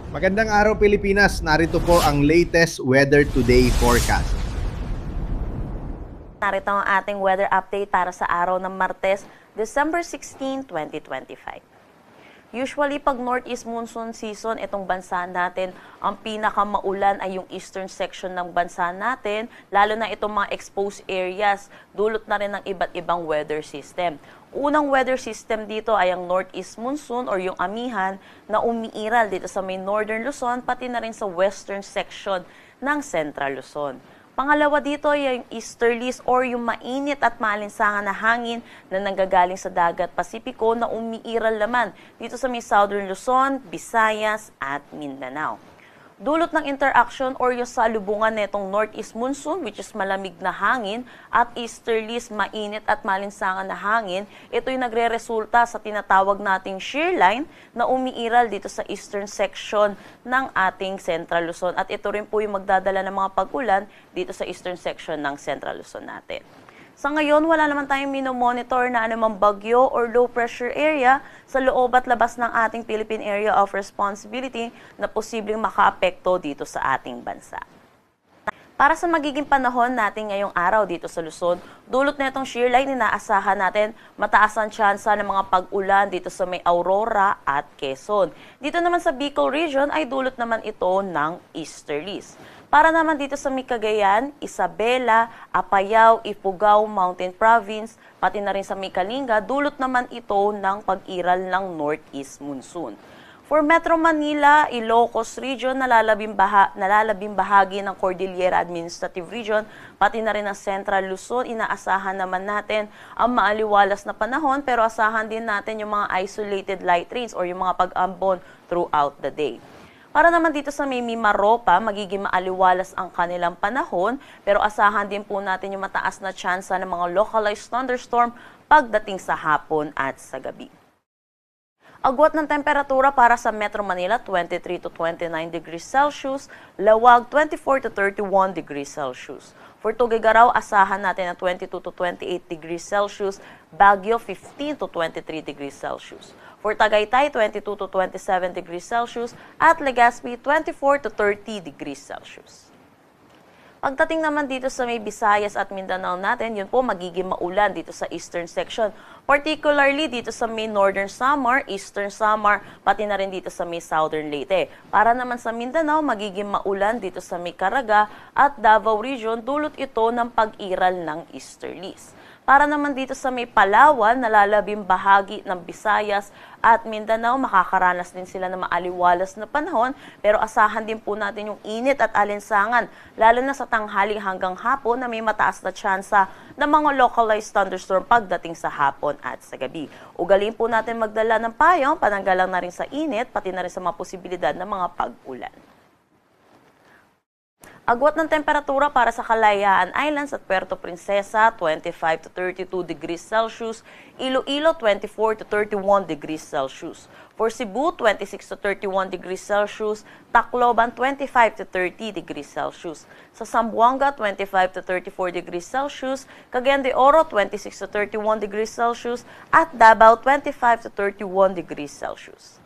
Magandang araw Pilipinas, narito po ang latest Weather Today forecast. Narito ang ating weather update para sa araw ng Martes, December 16, 2025. Usually, pag northeast monsoon season, itong bansa natin, ang pinakamaulan ay yung eastern section ng bansa natin, lalo na itong mga exposed areas, dulot na rin ng iba't ibang weather system. Unang weather system dito ay ang northeast monsoon or yung amihan na umiiral dito sa may northern Luzon, pati na rin sa western section ng central Luzon. Pangalawa dito ay yung easterlies or yung mainit at maalinsangan na hangin na nanggagaling sa dagat Pasipiko na umiiral naman dito sa may southern Luzon, Visayas at Mindanao. Dulot ng interaction or yung salubungan nitong northeast monsoon which is malamig na hangin at easterlies mainit at malinsangan na hangin, ito yung nagre-resulta sa tinatawag nating shear line na umiiral dito sa eastern section ng ating Central Luzon at ito rin po yung magdadala ng mga pag-ulan dito sa eastern section ng Central Luzon natin. Sa ngayon, wala naman tayong minomonitor na anumang bagyo or low pressure area sa loob at labas ng ating Philippine Area of Responsibility na posibleng makaapekto dito sa ating bansa. Para sa magiging panahon natin ngayong araw dito sa Luzon, dulot na itong shear line, inaasahan natin mataas ang tsansa ng mga pag-ulan dito sa may Aurora at Quezon. Dito naman sa Bicol region ay dulot naman ito ng easterlies. Para naman dito sa may Cagayan, Isabela, Apayao, Ifugao, Mountain Province, pati na rin sa may Kalinga, dulot naman ito ng pag-iral ng northeast monsoon. For Metro Manila, Ilocos Region, nalalabing bahagi ng Cordillera Administrative Region, pati na rin ang Central Luzon, inaasahan naman natin ang maaliwalas na panahon pero asahan din natin yung mga isolated light rains or yung mga pag-ambon throughout the day. Para naman dito sa may Mimaropa, magiging maaliwalas ang kanilang panahon pero asahan din po natin yung mataas na tsansa ng mga localized thunderstorm pagdating sa hapon at sa gabi. Agwat ng temperatura para sa Metro Manila, 23 to 29 degrees Celsius, Lawag, 24 to 31 degrees Celsius. For Tuguegarao, asahan natin na 22 to 28 degrees Celsius, Baguio, 15 to 23 degrees Celsius. For Tagaytay, 22 to 27 degrees Celsius, at Legazpi, 24 to 30 degrees Celsius. Pagdating naman dito sa may Visayas at Mindanao natin, yun po magiging maulan dito sa eastern section. Particularly dito sa may northern Samar, eastern Samar, pati na rin dito sa may southern Leyte. Para naman sa Mindanao, magiging maulan dito sa may Caraga at Davao region, dulot ito ng pag-iral ng easterlies. Para naman dito sa may Palawan, nalalabing bahagi ng Visayas at Mindanao, makakaranas din sila ng maaliwalas na panahon, pero asahan din po natin yung init at alinsangan, lalo na sa tanghali hanggang hapon na may mataas na tsansa ng mga localized thunderstorm pagdating sa hapon at sa gabi. Ugaliin po natin magdala ng payong, pananggalang na rin sa init, pati na rin sa mga posibilidad ng mga pag-ulan. Agwat ng temperatura para sa Kalayaan Islands at Puerto Princesa, 25 to 32 degrees Celsius, Iloilo, 24 to 31 degrees Celsius. For Cebu, 26 to 31 degrees Celsius, Tacloban, 25 to 30 degrees Celsius. Sa Zamboanga, 25 to 34 degrees Celsius, Cagayan de Oro, 26 to 31 degrees Celsius, at Davao, 25 to 31 degrees Celsius.